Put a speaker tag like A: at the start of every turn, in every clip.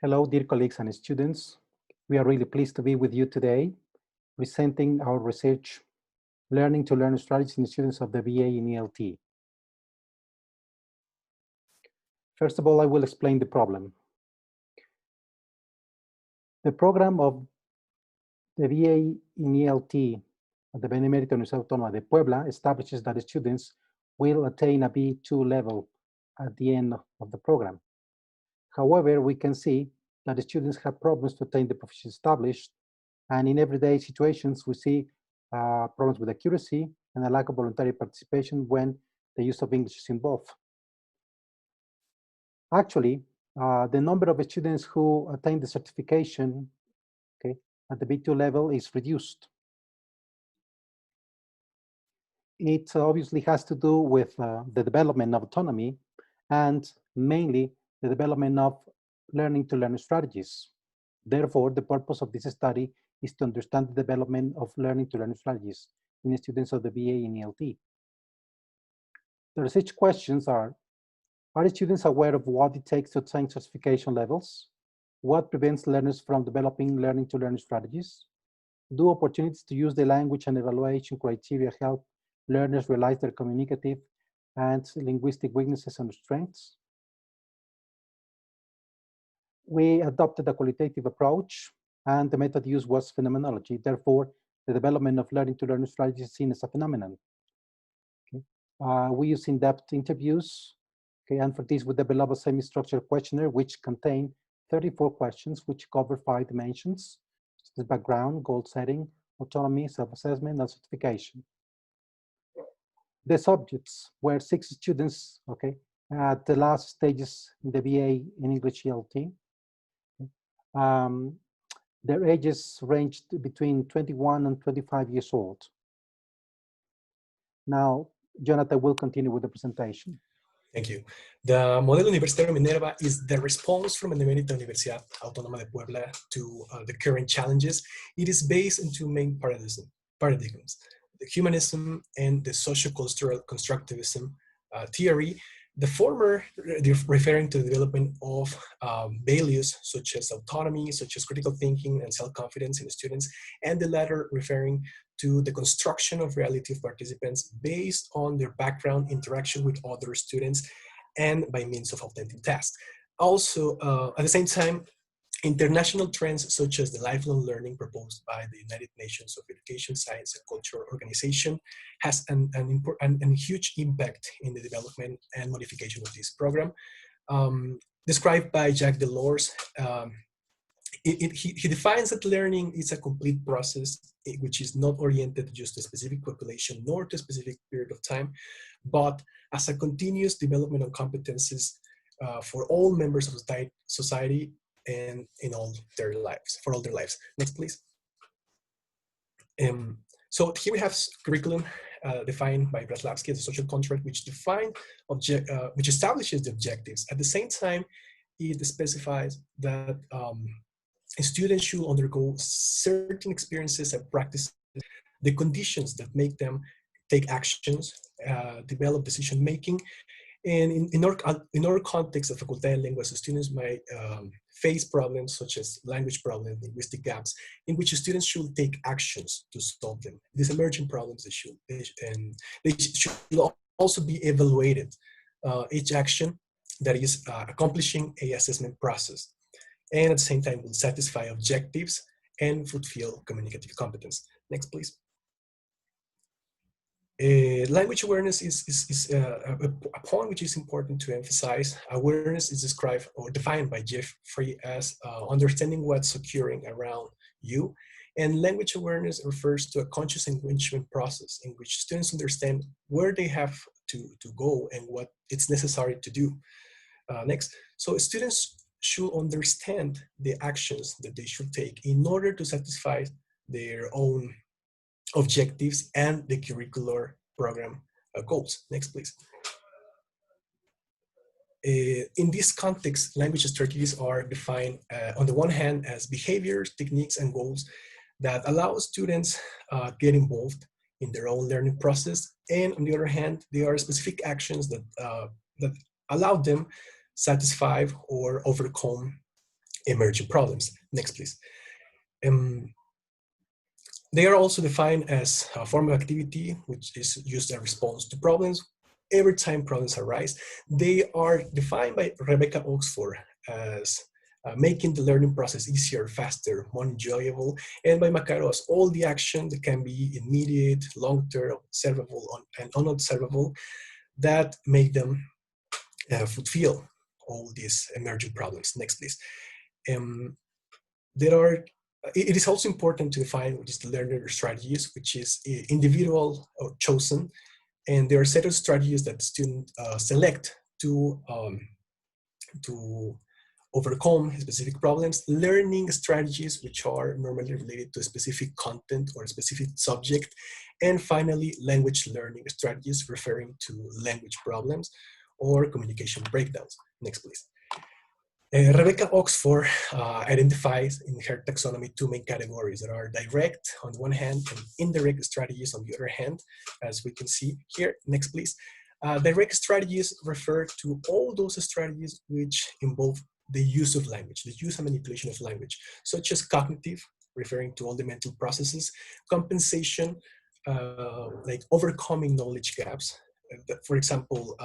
A: Hello, dear colleagues and students. We are really pleased to be with you today, presenting our research, Learning to Learn strategies in students of the BA in ELT. First of all, I will explain the problem. The program of the BA in ELT at the Benemérita Universidad Autónoma de Puebla establishes that students will attain a B2 level at the end of the program. However, we can see that the students have problems to attain the proficiency established, and in everyday situations, we see problems with accuracy and a lack of voluntary participation when the use of English is involved. Actually, the number of students who attain the certification, at the B2 level is reduced. It obviously has to do with the development of autonomy and mainly the development of learning to learn strategies. Therefore, the purpose of this study is to understand the development of learning to learn strategies in students of the BA in ELT. The research questions are students aware of what it takes to attain certification levels? What prevents learners from developing learning to learn strategies? Do opportunities to use the language and evaluation criteria help learners realize their communicative and linguistic weaknesses and strengths? We adopted a qualitative approach, and the method used was phenomenology. Therefore, the development of learning to learn strategies is seen as a phenomenon. We use in-depth interviews, and for this we developed a semi-structured questionnaire which contained 34 questions which cover 5 dimensions: the background, goal setting, autonomy, self-assessment, and certification. The subjects were 6 students, at the last stages in the BA in English ELT. Their ages ranged between 21 and 25 years old. Now, Jonathan will continue with the presentation.
B: Thank you. The Modelo Universitario Minerva is the response from Benemérita Universidad Autónoma de Puebla to the current challenges. It is based on 2 main paradigms, the humanism and the socio-cultural constructivism theory. The former referring to the development of values such as autonomy, such as critical thinking and self-confidence in students, and the latter referring to the construction of reality of participants based on their background, interaction with other students, and by means of authentic tasks. Also, at the same time, international trends such as the lifelong learning proposed by the United Nations of Education, Science, and Culture Organization has a huge impact in the development and modification of this program. Described by Jacques Delors, he defines that learning is a complete process which is not oriented just to a specific population nor to a specific period of time, but as a continuous development of competencies for all members of society and in all their lives, for all their lives. Next, please. So here we have curriculum defined by Braslavsky as a social contract, which which establishes the objectives. At the same time, it specifies that students should undergo certain experiences and practices, the conditions that make them take actions, develop decision making. And in our context of Facultad de Lenguas, students might face problems such as language problems, linguistic gaps, in which students should take actions to solve them. These emerging problems, they should also be evaluated. Each action that is accomplishing a assessment process, and at the same time will satisfy objectives and fulfill communicative competence. Next, please. Language awareness is a point which is important to emphasize. Awareness is described or defined by Jeffrey as understanding what's occurring around you. And language awareness refers to a conscious enrichment process in which students understand where they have to go and what it's necessary to do. Next, so students should understand the actions that they should take in order to satisfy their own objectives and the curricular program goals. Next, please. In this context, language strategies are defined on the one hand as behaviors, techniques, and goals that allow students get involved in their own learning process. And on the other hand, there are specific actions that allow them satisfy or overcome emerging problems. Next, please. They are also defined as a form of activity which is used as a response to problems. Every time problems arise, they are defined by Rebecca Oxford as making the learning process easier, faster, more enjoyable, and by Macaro as all the action that can be immediate, long-term, observable, and unobservable that make them fulfill all these emerging problems. Next, please. It is also important to define what is the learner strategies, which is individual or chosen, and there are set of strategies that the student select to overcome specific problems. Learning strategies, which are normally related to a specific content or a specific subject, and finally, language learning strategies referring to language problems or communication breakdowns. Next, please. Rebecca Oxford identifies in her taxonomy two main categories that are direct on the one hand and indirect strategies on the other hand, as we can see here. Next, please. Direct strategies refer to all those strategies which involve the use of language, the use and manipulation of language, such as cognitive, referring to all the mental processes, compensation, like overcoming knowledge gaps. For example,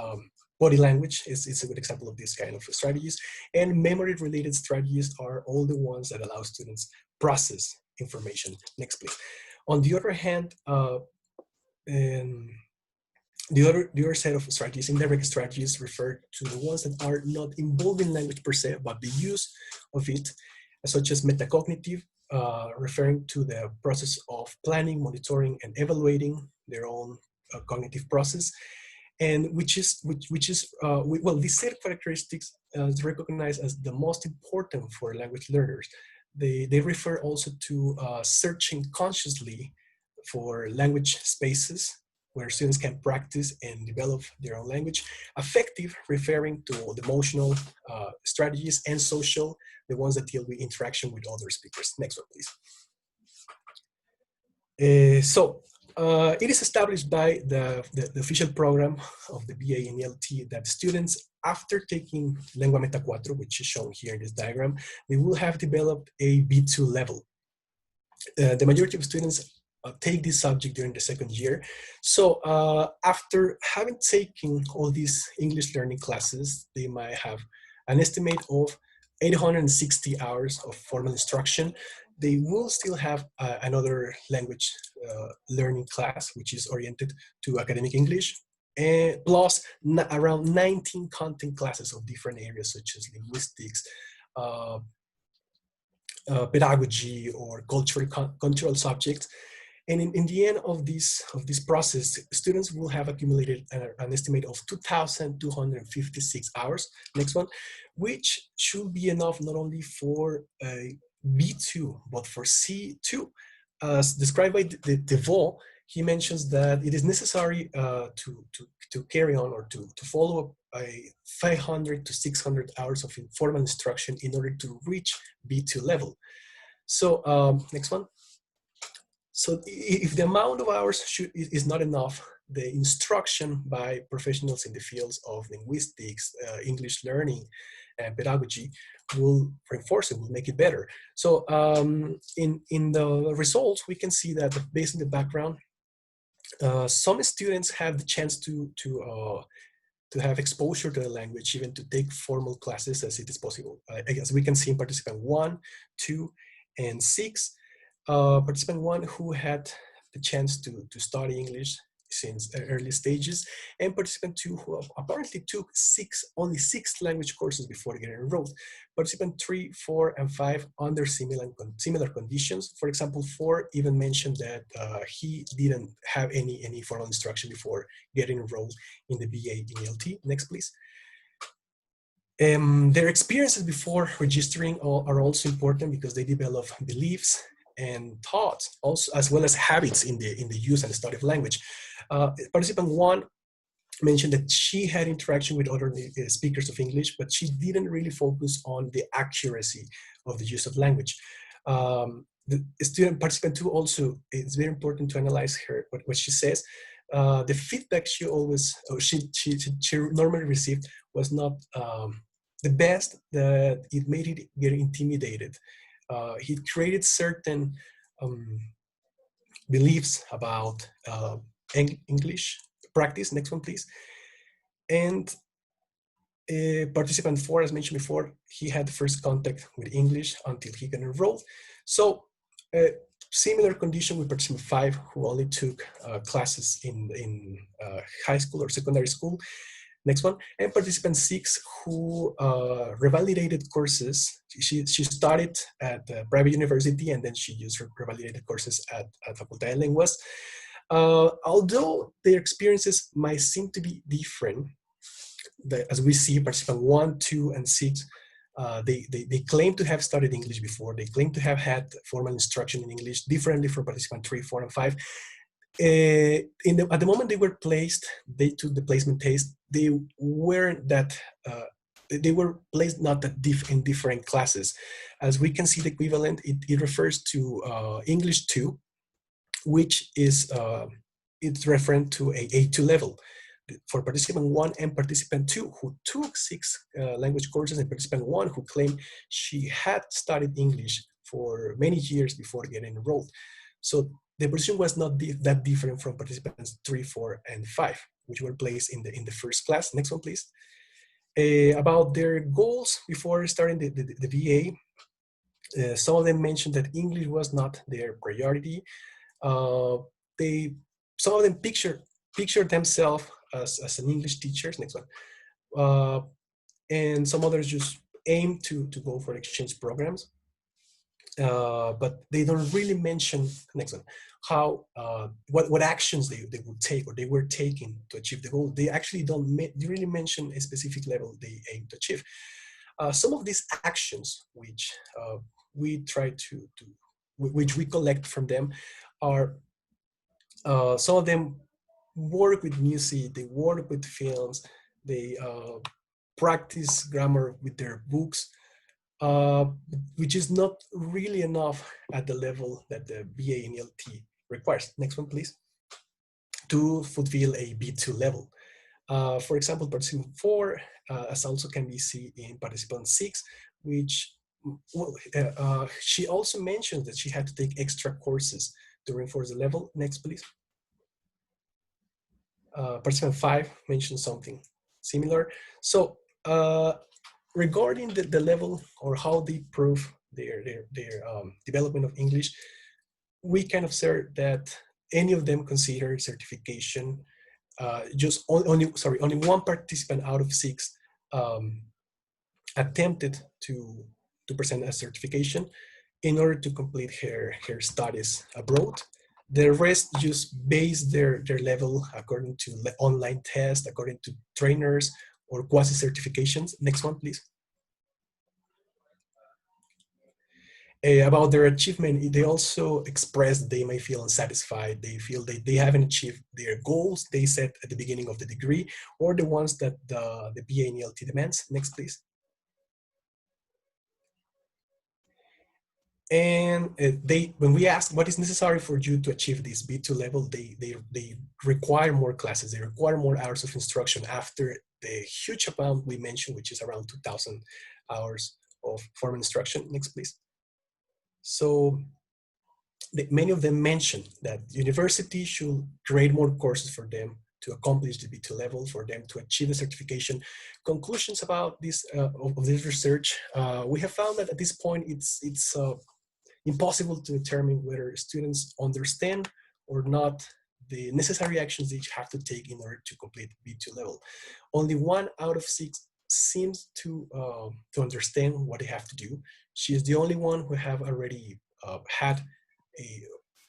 B: body language is a good example of this kind of strategies, and memory-related strategies are all the ones that allow students process information. Next, please. On the other hand, the other set of strategies, indirect strategies, refer to the ones that are not involving language per se, but the use of it, such as metacognitive, referring to the process of planning, monitoring, and evaluating their own cognitive process, and well, these set of characteristics is recognized as the most important for language learners. They refer also to searching consciously for language spaces where students can practice and develop their own language. Affective, referring to the emotional strategies, and social, the ones that deal with interaction with other speakers. Next one, please. It is established by the official program of the BA in ELT that students, after taking Lengua Meta 4, which is shown here in this diagram, they will have developed a B2 level. The majority of students take this subject during the second year. So after having taken all these English learning classes, they might have an estimate of 860 hours of formal instruction. They will still have another language learning class, which is oriented to academic English, and plus around 19 content classes of different areas, such as linguistics, pedagogy, or cultural subjects. And in the end of this process, students will have accumulated an estimate of 2,256 hours, next one, which should be enough not only for a B2, but for C2. As described by DeVoe, he mentions that it is necessary to carry on or to follow up 500 to 600 hours of informal instruction in order to reach B2 level. So next one. So if the amount of hours is not enough, the instruction by professionals in the fields of linguistics, English learning, and pedagogy will reinforce it, will make it better. So in the results, we can see that based on the background, some students have the chance to have exposure to the language, even to take formal classes as it is possible. As we can see in participant 1, 2, and 6. Participant 1 who had the chance to study English since early stages, and participant 2 who apparently took only six language courses before getting enrolled. Participant 3, 4, and 5 under similar conditions. For example, 4 even mentioned that he didn't have any formal instruction before getting enrolled in the BA in ELT. Next, please. Their experiences before registering are also important because they develop beliefs and thoughts, also as well as habits in the use and study of language. Participant 1 mentioned that she had interaction with other speakers of English, but she didn't really focus on the accuracy of the use of language. The student participant 2 also, it's very important to analyze what she says. The feedback she normally received was not the best that it made it get intimidated. He created certain beliefs about English practice. Next one, please. And participant 4, as mentioned before, he had the first contact with English until he got enrolled. So similar condition with participant 5, who only took classes in high school or secondary school. Next one. And participant 6, who revalidated courses. She started at a private university, and then she used her revalidated courses at Facultad de Lenguas. Although their experiences might seem to be different, as we see, participant 1, 2, and 6, they claim to have studied English before. They claim to have had formal instruction in English, differently from participant 3, 4, and 5. At the moment they were placed, they took the placement test. They weren't that. They were placed not that in different classes. As we can see, the equivalent it refers to English 2, which is it's referent to a A2 level. For participant 1 and participant 2, who took 6 language courses, and participant 1, who claimed she had studied English for many years before getting enrolled. So the position was not that different from participants 3, 4, and 5, which were placed in the first class. Next one, please. About their goals before starting the VA, some of them mentioned that English was not their priority. Some of them picture themselves as an English teacher. Next one. And some others just aim to go for exchange programs. But they don't really mention, next one, how what actions they would take or they were taking to achieve the goal. They actually don't really mention a specific level they aim to achieve. Some of these actions, which we try which we collect from them, are some of them work with music, they work with films, they practice grammar with their books, which is not really enough at the level that the BA in ELT requires. Next one, please. To fulfill a B2 level. For example, participant 4, as also can be seen in participant 6, which she also mentioned that she had to take extra courses to reinforce the level. Next, please. Participant 5 mentioned something similar. So regarding the level or how they prove their development of English, we can observe that any of them consider certification. Only one participant out of 6 attempted to present a certification in order to complete her studies abroad. The rest just base their level according to online tests, according to trainers or quasi-certifications. Next one, please. About their achievement, they also express they may feel unsatisfied. They feel they haven't achieved their goals they set at the beginning of the degree, or the ones that the BA in ELT demands. Next, please. And when we ask what is necessary for you to achieve this B2 level, they require more classes. They require more hours of instruction after the huge amount we mentioned, which is around 2,000 hours of formal instruction. Next, please. So many of them mentioned that university should create more courses for them to accomplish the B2 level, for them to achieve the certification. Conclusions about this of this research, we have found that at this point it's impossible to determine whether students understand or not the necessary actions they have to take in order to complete B2 level. Only 1 out of 6 seems to understand what they have to do. She is the only one who have already had a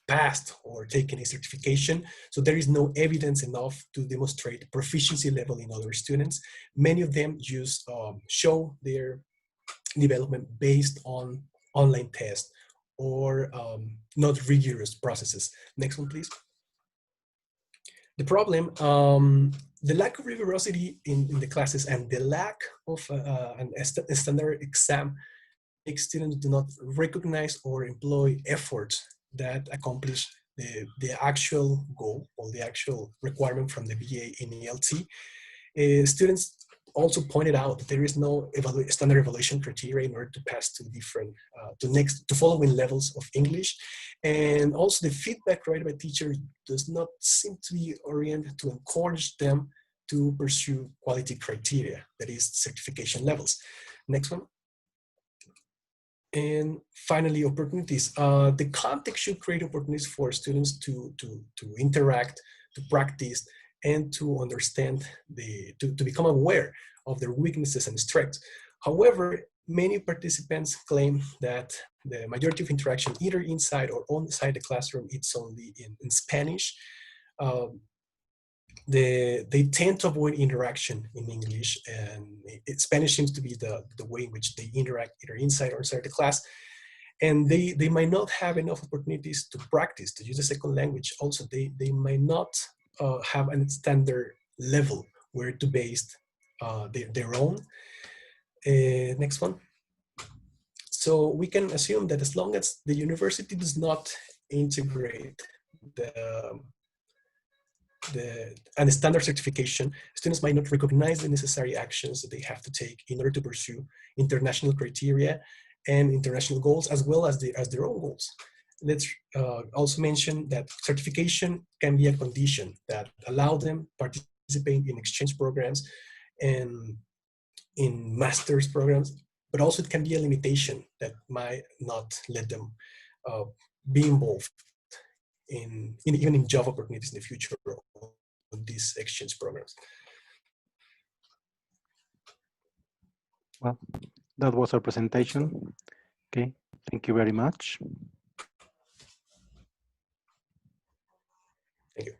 B: passed or taken a certification. So there is no evidence enough to demonstrate proficiency level in other students. Many of them just show their development based on online tests or not rigorous processes. Next one, please. The problem, the lack of rigorosity in the classes and the lack of a standard exam makes students do not recognize or employ efforts that accomplish the actual goal or the actual requirement from the BA in ELT. Students also pointed out that there is no standard evaluation criteria in order to pass to different, to following levels of English. And also the feedback provided by teachers does not seem to be oriented to encourage them to pursue quality criteria, that is certification levels. Next one. And finally, opportunities. The context should create opportunities for students to interact, to practice, and to understand, to become aware of their weaknesses and strengths. However, many participants claim that the majority of interaction, either inside or outside the classroom, it's only in Spanish. They tend to avoid interaction in English, and Spanish seems to be the way in which they interact either inside or outside the class. And they might not have enough opportunities to practice, to use a second language. Also, they might not have a standard level where to base their own. Next one. So we can assume that as long as the university does not integrate and standard certification, students might not recognize the necessary actions that they have to take in order to pursue international criteria and international goals, as well as their own goals. Let's also mention that certification can be a condition that allow them participate in exchange programs and in master's programs, but also it can be a limitation that might not let them be involved even in job opportunities in the future of these exchange programs.
A: Well, that was our presentation. Okay, thank you very much.
B: Thank you.